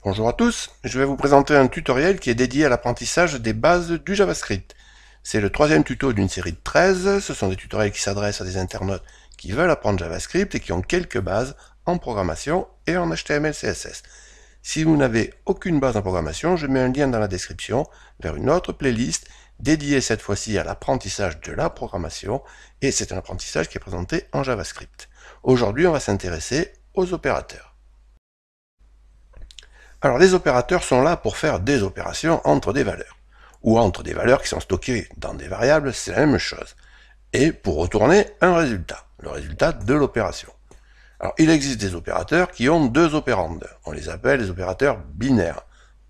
Bonjour à tous, je vais vous présenter un tutoriel qui est dédié à l'apprentissage des bases du JavaScript. C'est le troisième tuto d'une série de 13, ce sont des tutoriels qui s'adressent à des internautes qui veulent apprendre JavaScript et qui ont quelques bases en programmation et en HTML, CSS. Si vous n'avez aucune base en programmation, je mets un lien dans la description vers une autre playlist dédiée cette fois-ci à l'apprentissage de la programmation, et c'est un apprentissage qui est présenté en JavaScript. Aujourd'hui, on va s'intéresser aux opérateurs. Alors les opérateurs sont là pour faire des opérations entre des valeurs, ou entre des valeurs qui sont stockées dans des variables, c'est la même chose, et pour retourner un résultat, le résultat de l'opération. Alors il existe des opérateurs qui ont deux opérandes, on les appelle les opérateurs binaires.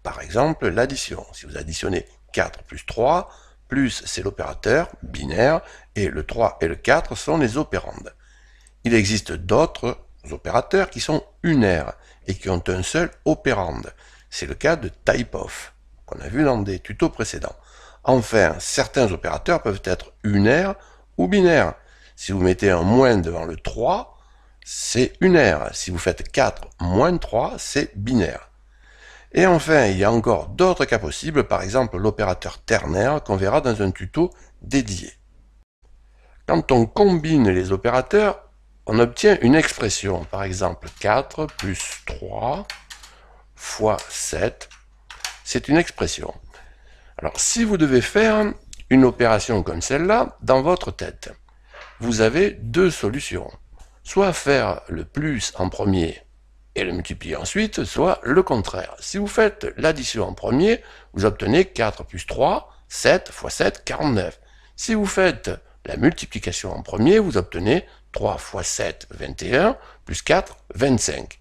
Par exemple l'addition, si vous additionnez 4 plus 3, plus c'est l'opérateur binaire, et le 3 et le 4 sont les opérandes. Il existe d'autres opérateurs qui sont unaires et qui ont un seul opérande. C'est le cas de typeof, qu'on a vu dans des tutos précédents. Enfin, certains opérateurs peuvent être unaires ou binaires. Si vous mettez un moins devant le 3, c'est unaire. Si vous faites 4 moins 3, c'est binaire. Et enfin, il y a encore d'autres cas possibles, par exemple l'opérateur ternaire qu'on verra dans un tuto dédié. Quand on combine les opérateurs, on obtient une expression, par exemple 4 plus 3 fois 7, c'est une expression. Alors si vous devez faire une opération comme celle-là dans votre tête, vous avez deux solutions. Soit faire le plus en premier et le multiplier ensuite, soit le contraire. Si vous faites l'addition en premier, vous obtenez 4 plus 3, 7 fois 7, 49. Si vous faites la multiplication en premier, vous obtenez 3 fois 7, 21, plus 4, 25.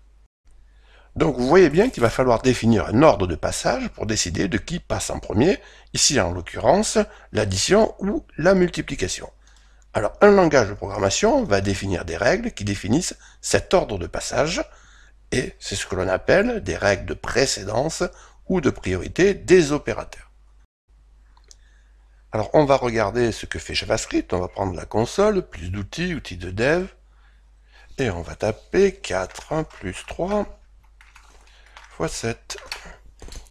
Donc vous voyez bien qu'il va falloir définir un ordre de passage pour décider de qui passe en premier, ici en l'occurrence l'addition ou la multiplication. Alors un langage de programmation va définir des règles qui définissent cet ordre de passage, et c'est ce que l'on appelle des règles de précédence ou de priorité des opérateurs. Alors on va regarder ce que fait JavaScript, on va prendre la console, plus d'outils, outils de dev, et on va taper 4 plus 3 fois 7.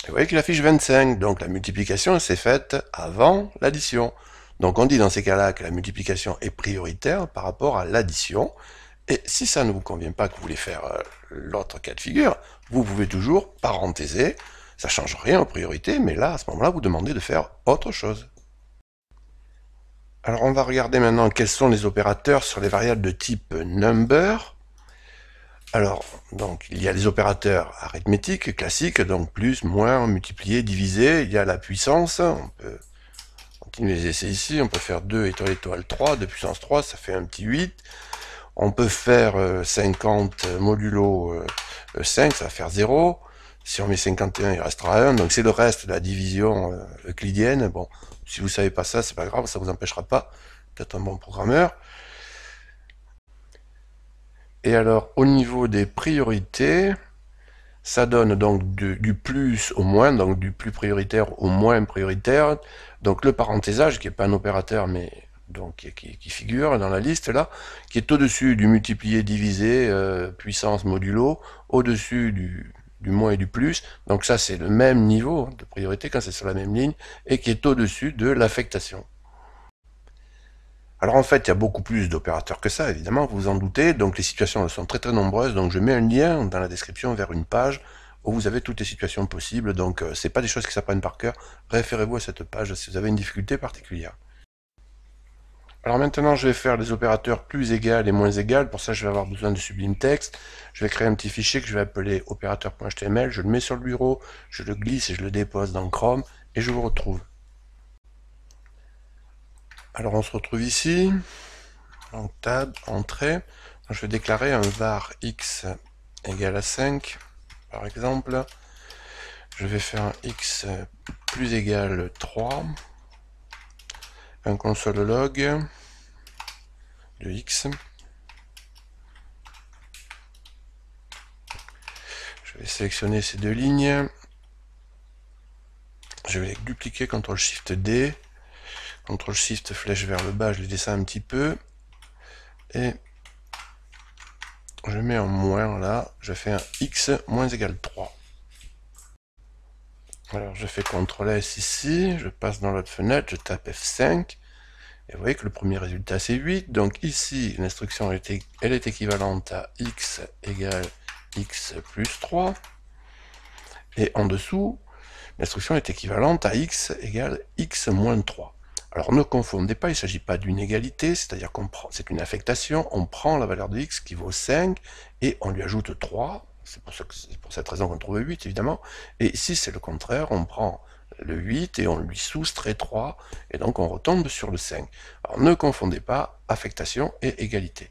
Et vous voyez qu'il affiche 25, donc la multiplication s'est faite avant l'addition. Donc on dit dans ces cas-là que la multiplication est prioritaire par rapport à l'addition, et si ça ne vous convient pas, que vous voulez faire l'autre cas de figure, vous pouvez toujours parenthéser, ça ne change rien aux priorités, mais là, à ce moment-là, vous demandez de faire autre chose. Alors on va regarder maintenant quels sont les opérateurs sur les variables de type number. Alors, donc, il y a les opérateurs arithmétiques classiques, donc plus, moins, multiplier, diviser. Il y a la puissance, on peut continuer les essais ici, on peut faire 2 étoile étoile 3, 2 puissance 3, ça fait un petit 8. On peut faire 50 modulo 5, ça va faire 0. Si on met 51, il restera 1, donc c'est le reste de la division euclidienne. Bon, si vous ne savez pas ça, c'est pas grave, ça ne vous empêchera pas d'être un bon programmeur. Et alors, au niveau des priorités, ça donne donc du plus au moins, donc du plus prioritaire au moins prioritaire. Donc le parenthésage, qui n'est pas un opérateur, mais donc qui figure dans la liste là, qui est au-dessus du multiplier, diviser, puissance modulo, au-dessus du moins et du plus. Donc ça, c'est le même niveau de priorité quand c'est sur la même ligne, et qui est au-dessus de l'affectation. Alors en fait, il y a beaucoup plus d'opérateurs que ça, évidemment, vous vous en doutez, donc les situations sont très très nombreuses, donc je mets un lien dans la description vers une page où vous avez toutes les situations possibles, donc c'est pas des choses qui s'apprennent par cœur, référez-vous à cette page si vous avez une difficulté particulière. Alors maintenant, je vais faire les opérateurs plus égales et moins égales, pour ça je vais avoir besoin de Sublime Text, je vais créer un petit fichier que je vais appeler opérateur.html, je le mets sur le bureau, je le glisse et je le dépose dans Chrome, et je vous retrouve. Alors on se retrouve ici, donc tab, entrée, je vais déclarer un var x égale à 5, par exemple, je vais faire un x plus égal 3, un console log de x, je vais sélectionner ces deux lignes, je vais les dupliquer, CTRL-SHIFT-D, CTRL-SHIFT flèche vers le bas, je les descends un petit peu, et je mets en moins là, je fais un x moins égal 3. Alors je fais CTRL S ici, je passe dans l'autre fenêtre, je tape F5, et vous voyez que le premier résultat c'est 8, donc ici l'instruction elle est équivalente à x égale x plus 3, et en dessous, l'instruction est équivalente à x égale x moins 3. Alors ne confondez pas, il ne s'agit pas d'une égalité, c'est-à-dire qu'on prend, c'est une affectation, on prend la valeur de x qui vaut 5, et on lui ajoute 3, c'est pour cette raison qu'on trouve 8 évidemment, et si c'est le contraire, on prend le 8 et on lui soustrait 3, et donc on retombe sur le 5. Alors ne confondez pas affectation et égalité.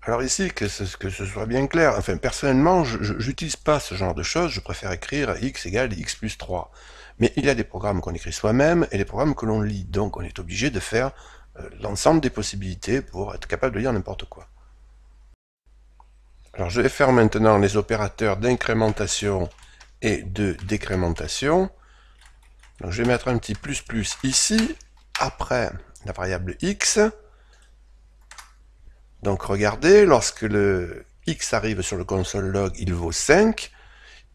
Alors ici, que ce soit bien clair, enfin personnellement, je n'utilise pas ce genre de choses, je préfère écrire x égale x plus 3. Mais il y a des programmes qu'on écrit soi-même et des programmes que l'on lit, donc on est obligé de faire l'ensemble des possibilités pour être capable de lire n'importe quoi. Alors je vais faire maintenant les opérateurs d'incrémentation et de décrémentation. Donc je vais mettre un petit plus plus ici, après la variable x. Donc regardez, lorsque le x arrive sur le console log, il vaut 5,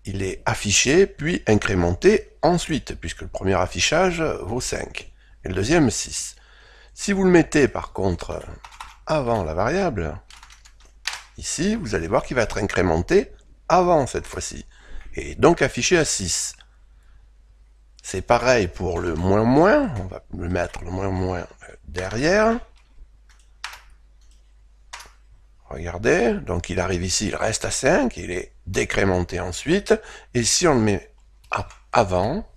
il est affiché, puis incrémenté ensuite, puisque le premier affichage vaut 5, et le deuxième 6. Si vous le mettez par contre avant la variable, ici, vous allez voir qu'il va être incrémenté avant cette fois-ci, et donc affiché à 6. C'est pareil pour le moins moins, on va le mettre le moins moins derrière. Regardez, donc il arrive ici, il reste à 5, il est décrémenté ensuite, et si on le met avant,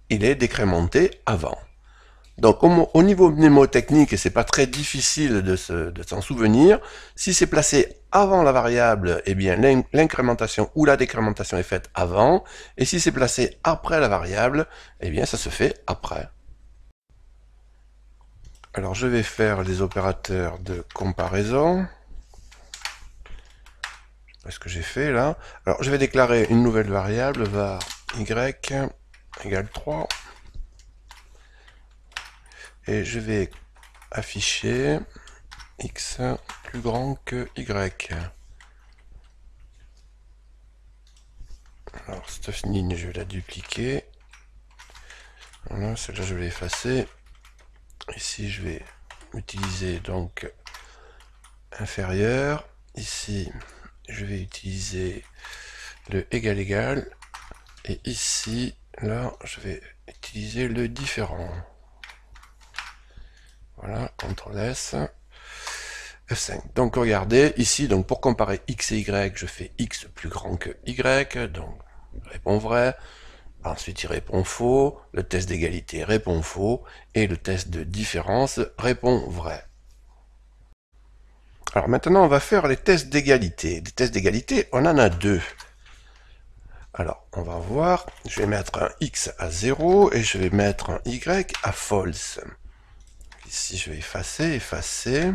il est décrémenté avant. Donc au niveau mnémotechnique, c'est pas très difficile de s'en souvenir. Si c'est placé avant la variable, eh bien l'incrémentation ou la décrémentation est faite avant, et si c'est placé après la variable, eh bien ça se fait après. Alors je vais faire les opérateurs de comparaison. Je sais pas ce que j'ai fait là. Alors je vais déclarer une nouvelle variable, var y égale 3. Et je vais afficher x plus grand que y. Alors cette ligne je vais la dupliquer. Voilà, celle-là je vais l'effacer. Ici je vais utiliser donc inférieur. Ici je vais utiliser le égal égal. Et ici, là, je vais utiliser le différent. Voilà, CTRL S. F5. Donc regardez, ici, donc pour comparer x et y, je fais x plus grand que y, donc répond vrai. Ensuite, il répond faux. Le test d'égalité répond faux. Et le test de différence répond vrai. Alors maintenant, on va faire les tests d'égalité. Les tests d'égalité, on en a deux. Alors, on va voir, je vais mettre un x à 0 et je vais mettre un y à false. Ici, je vais effacer, effacer,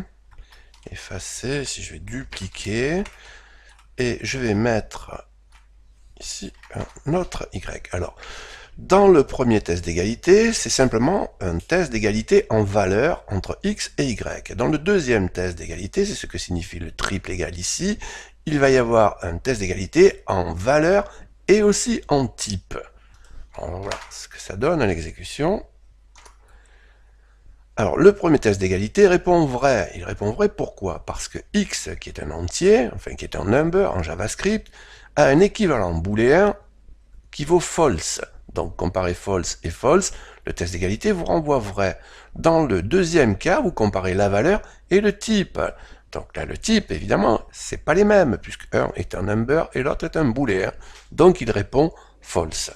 effacer. Ici, je vais dupliquer. Et je vais mettre ici un autre y. Alors, dans le premier test d'égalité, c'est simplement un test d'égalité en valeur entre x et y. Dans le deuxième test d'égalité, c'est ce que signifie le triple égal ici, il va y avoir un test d'égalité en valeur et aussi en type. Alors voilà ce que ça donne à l'exécution. Alors le premier test d'égalité répond vrai. Il répond vrai pourquoi? Parce que x, qui est un entier, enfin qui est un number en JavaScript, a un équivalent booléen qui vaut false. Donc comparez false et false, le test d'égalité vous renvoie vrai. Dans le deuxième cas, vous comparez la valeur et le type. Donc là, le type, évidemment, c'est pas les mêmes, puisque un est un number et l'autre est un booléen. Donc il répond false.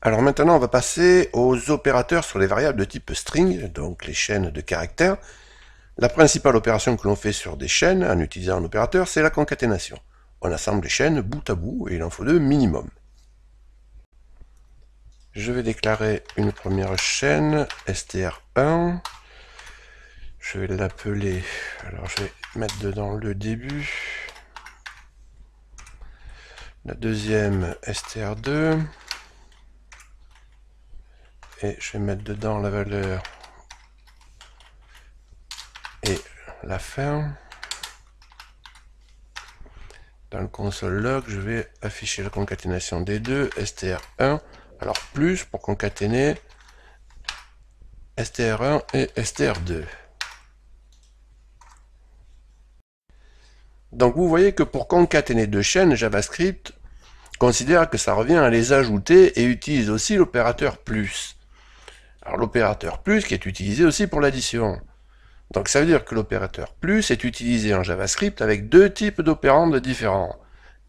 Alors maintenant, on va passer aux opérateurs sur les variables de type string, donc les chaînes de caractères. La principale opération que l'on fait sur des chaînes en utilisant un opérateur, c'est la concaténation. On assemble les chaînes bout à bout et il en faut deux minimum. Je vais déclarer une première chaîne, str1. Je vais l'appeler, alors je vais mettre dedans le début. La deuxième, str2. Et je vais mettre dedans la valeur et la fin. Dans le console log, je vais afficher la concaténation des deux, str1, alors plus pour concaténer str1 et str2. Donc vous voyez que pour concaténer deux chaînes, JavaScript considère que ça revient à les ajouter et utilise aussi l'opérateur plus. Alors l'opérateur plus qui est utilisé aussi pour l'addition. Donc ça veut dire que l'opérateur plus est utilisé en JavaScript avec deux types d'opérandes différents.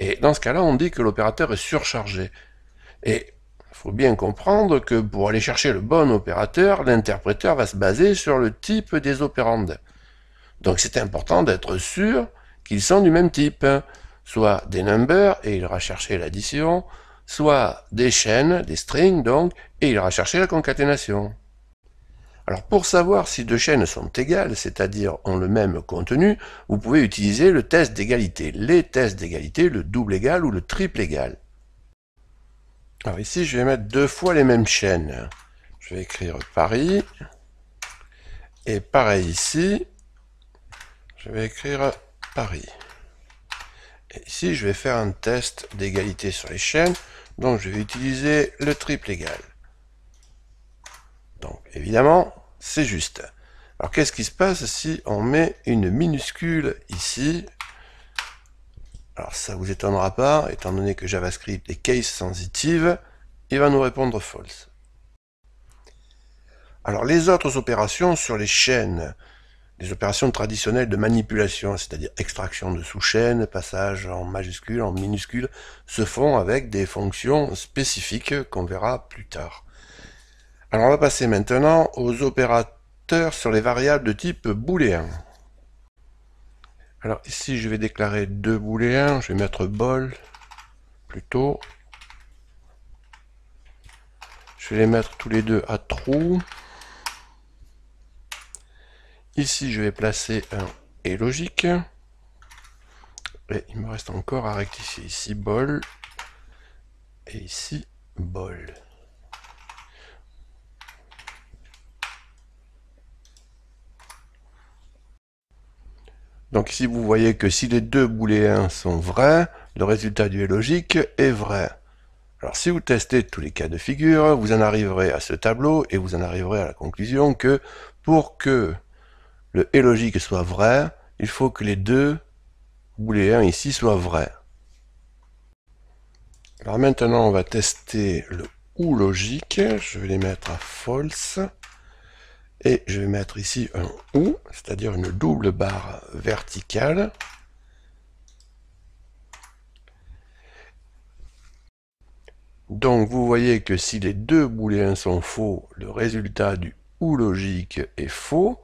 Et dans ce cas-là, on dit que l'opérateur est surchargé. Et il faut bien comprendre que pour aller chercher le bon opérateur, l'interpréteur va se baser sur le type des opérandes. Donc c'est important d'être sûr qu'ils sont du même type, soit des numbers, et il ira chercher l'addition, soit des chaînes, des strings donc, et il ira chercher la concaténation. Alors pour savoir si deux chaînes sont égales, c'est-à-dire ont le même contenu, vous pouvez utiliser le test d'égalité, les tests d'égalité, le double égal ou le triple égal. Alors ici je vais mettre deux fois les mêmes chaînes. Je vais écrire Paris, et pareil ici, je vais écrire Paris. Et ici, je vais faire un test d'égalité sur les chaînes, donc je vais utiliser le triple égal. Donc, évidemment, c'est juste. Alors, qu'est-ce qui se passe si on met une minuscule ici? Alors, ça vous étonnera pas, étant donné que JavaScript est case sensitive, il va nous répondre false. Alors, les autres opérations sur les chaînes, les opérations traditionnelles de manipulation, c'est-à-dire extraction de sous-chaînes, passage en majuscule, en minuscule, se font avec des fonctions spécifiques qu'on verra plus tard. Alors on va passer maintenant aux opérateurs sur les variables de type booléen. Alors ici je vais déclarer deux booléens, je vais mettre bol plutôt. Je vais les mettre tous les deux à true. Ici, je vais placer un et logique. Et il me reste encore à rectifier ici bol. Et ici bol. Donc ici, vous voyez que si les deux booléens sont vrais, le résultat du et logique est vrai. Alors si vous testez tous les cas de figure, vous en arriverez à ce tableau et vous en arriverez à la conclusion que pour que le et logique soit vrai, il faut que les deux booléens ici soient vrais. Alors maintenant, on va tester le ou logique. Je vais les mettre à false. Et je vais mettre ici un ou, c'est-à-dire une double barre verticale. Donc vous voyez que si les deux booléens sont faux, le résultat du ou logique est faux.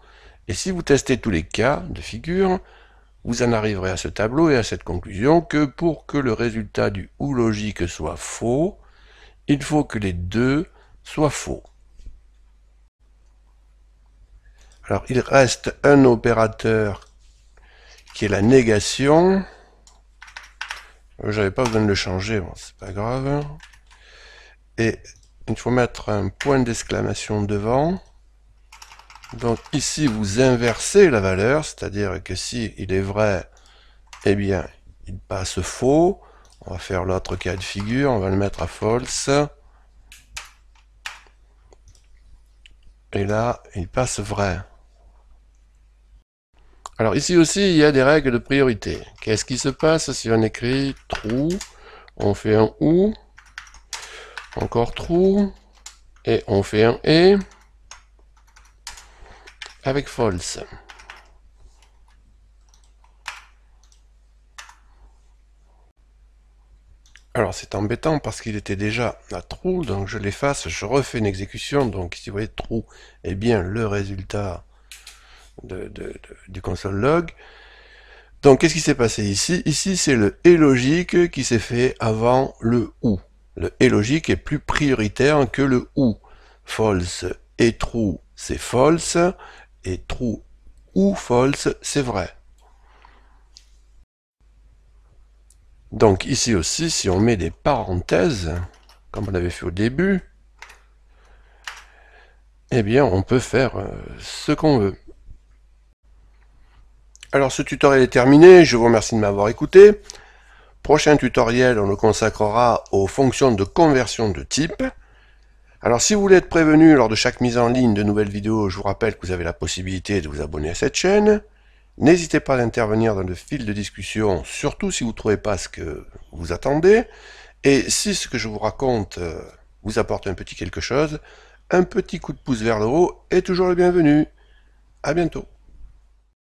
Et si vous testez tous les cas de figure, vous en arriverez à ce tableau et à cette conclusion que pour que le résultat du ou logique soit faux, il faut que les deux soient faux. Alors il reste un opérateur qui est la négation. J'avais pas besoin de le changer, bon, c'est pas grave. Et il faut mettre un point d'exclamation devant. Donc ici, vous inversez la valeur, c'est-à-dire que si il est vrai, eh bien, il passe faux. On va faire l'autre cas de figure, on va le mettre à false. Et là, il passe vrai. Alors ici aussi, il y a des règles de priorité. Qu'est-ce qui se passe si on écrit true, on fait un ou, encore true, et on fait un et, avec false. Alors c'est embêtant parce qu'il était déjà à true, donc je l'efface, je refais une exécution, donc si vous voyez true est bien le résultat du console log. Donc qu'est-ce qui s'est passé ici? Ici c'est le et logique qui s'est fait avant le ou. Le et logique est plus prioritaire que le ou. False et true c'est false, et true ou false c'est vrai. Donc ici aussi, si on met des parenthèses, comme on avait fait au début, eh bien on peut faire ce qu'on veut. Alors ce tutoriel est terminé, je vous remercie de m'avoir écouté. Prochain tutoriel, on le consacrera aux fonctions de conversion de type. Alors si vous voulez être prévenu lors de chaque mise en ligne de nouvelles vidéos, je vous rappelle que vous avez la possibilité de vous abonner à cette chaîne. N'hésitez pas à intervenir dans le fil de discussion, surtout si vous ne trouvez pas ce que vous attendez. Et si ce que je vous raconte vous apporte un petit quelque chose, un petit coup de pouce vers le haut est toujours le bienvenu. À bientôt.